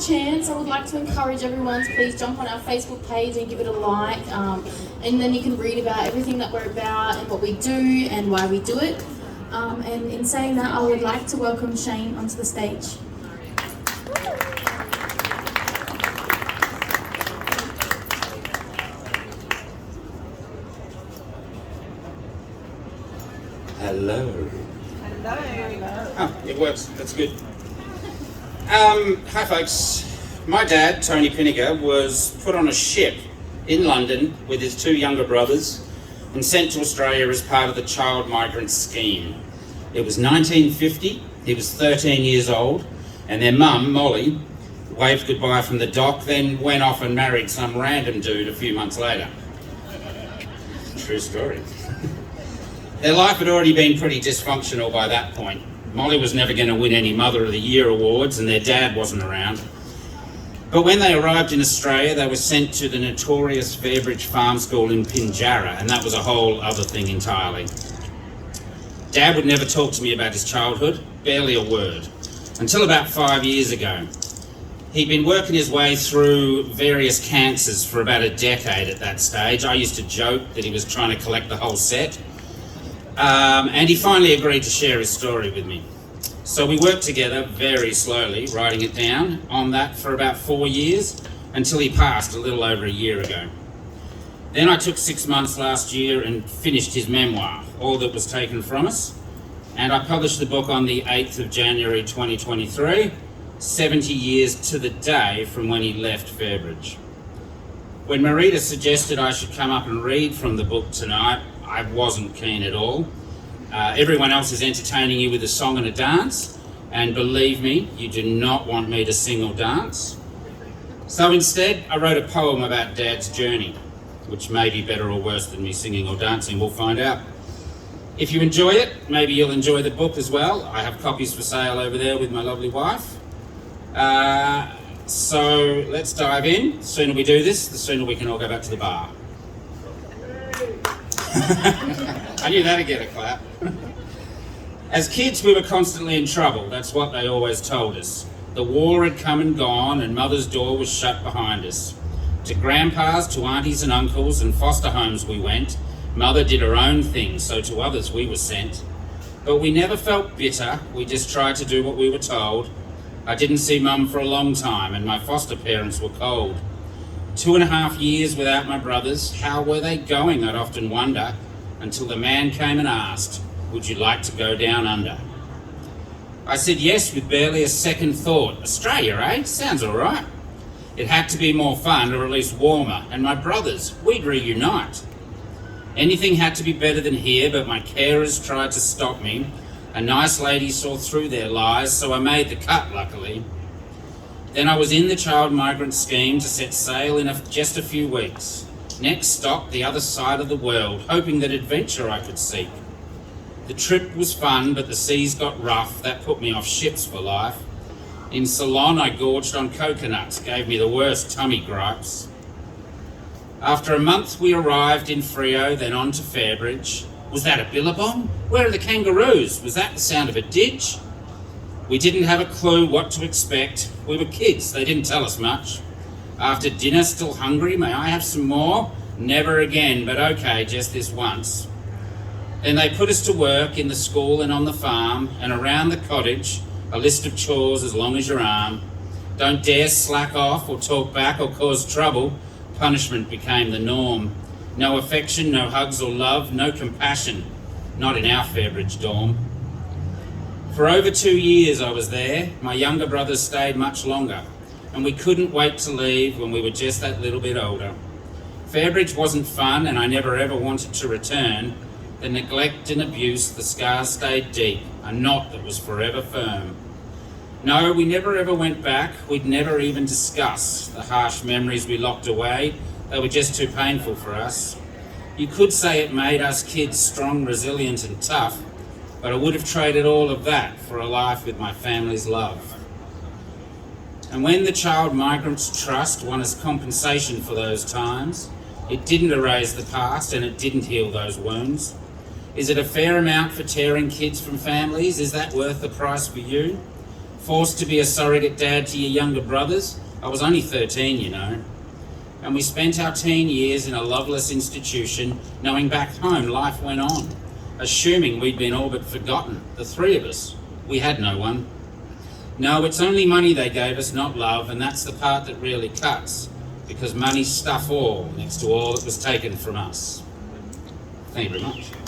chance, I would like to encourage everyone to please jump on our Facebook page and give it a like, and then you can read about everything that we're about and what we do and why we do it. And in saying that, I would like to welcome Shane onto the stage. Hello. Hello. Oh, it works. That's good. Hi folks. My dad, Tony Pinniger, was put on a ship in London with his two younger brothers and sent to Australia as part of the child migrant scheme. It was 1950, he was 13 years old, and their mum, Molly, waved goodbye from the dock, then went off and married some random dude a few months later. True story. Their life had already been pretty dysfunctional by that point. Molly was never going to win any Mother of the Year awards and their dad wasn't around. But when they arrived in Australia, they were sent to the notorious Fairbridge Farm School in Pinjarra, and that was a whole other thing entirely. Dad would never talk to me about his childhood, barely a word, until about 5 years ago. He'd been working his way through various cancers for about a decade at that stage. I used to joke that he was trying to collect the whole set. And he finally agreed to share his story with me. So we worked together very slowly, writing it down on that for about 4 years, until he passed a little over a year ago. Then I took 6 months last year and finished his memoir, All That Was Taken From Us, and I published the book on the 8th of January 2023, 70 years to the day from when he left Fairbridge. When Marita suggested I should come up and read from the book tonight, I wasn't keen at all. Everyone else is entertaining you with a song and a dance, and believe me, you do not want me to sing or dance. So instead, I wrote a poem about Dad's journey, which may be better or worse than me singing or dancing, we'll find out. If you enjoy it, maybe you'll enjoy the book as well. I have copies for sale over there with my lovely wife. So let's dive in. The sooner we do this, the sooner we can all go back to the bar. I knew that'd get a clap. As kids, we were constantly in trouble. That's what they always told us. The war had come and gone, and Mother's door was shut behind us. To grandpas, to aunties and uncles, and foster homes we went. Mother did her own thing, so to others we were sent. But we never felt bitter, we just tried to do what we were told. I didn't see Mum for a long time, and my foster parents were cold. 2.5 years without my brothers, how were they going, I'd often wonder, until the man came and asked, would you like to go down under? I said yes with barely a second thought. Australia, eh? Sounds all right. It had to be more fun, or at least warmer, and my brothers, we'd reunite. Anything had to be better than here, but my carers tried to stop me. A nice lady saw through their lies, so I made the cut, luckily. Then I was in the child migrant scheme to set sail in just a few weeks. Next stop, the other side of the world, hoping that adventure I could seek. The trip was fun, but the seas got rough. That put me off ships for life. In Ceylon, I gorged on coconuts, gave me the worst tummy gripes. After a month, we arrived in Freo, then on to Fairbridge. Was that a billabong? Where are the kangaroos? Was that the sound of a ditch? We didn't have a clue what to expect. We were kids, they didn't tell us much. After dinner, still hungry, may I have some more? Never again, but okay, just this once. Then they put us to work in the school and on the farm, and around the cottage, a list of chores as long as your arm. Don't dare slack off or talk back or cause trouble. Punishment became the norm. No affection, no hugs or love, no compassion. Not in our Fairbridge dorm. For over 2 years I was there. My younger brothers stayed much longer, and we couldn't wait to leave when we were just that little bit older. Fairbridge wasn't fun, and I never ever wanted to return. The neglect and abuse, the scars stayed deep, a knot that was forever firm. No, we never ever went back. We'd never even discuss the harsh memories we locked away. They were just too painful for us. You could say it made us kids strong, resilient and tough, but I would have traded all of that for a life with my family's love. And when the Child Migrants Trust won us compensation for those times, it didn't erase the past and it didn't heal those wounds. Is it a fair amount for tearing kids from families? Is that worth the price for you? Forced to be a surrogate dad to your younger brothers. I was only 13, you know. And we spent our teen years in a loveless institution, knowing back home life went on, assuming we'd been all but forgotten, the three of us. We had no one. No, it's only money they gave us, not love, and that's the part that really cuts, because money's stuff all next to all that was taken from us. Thank you very much.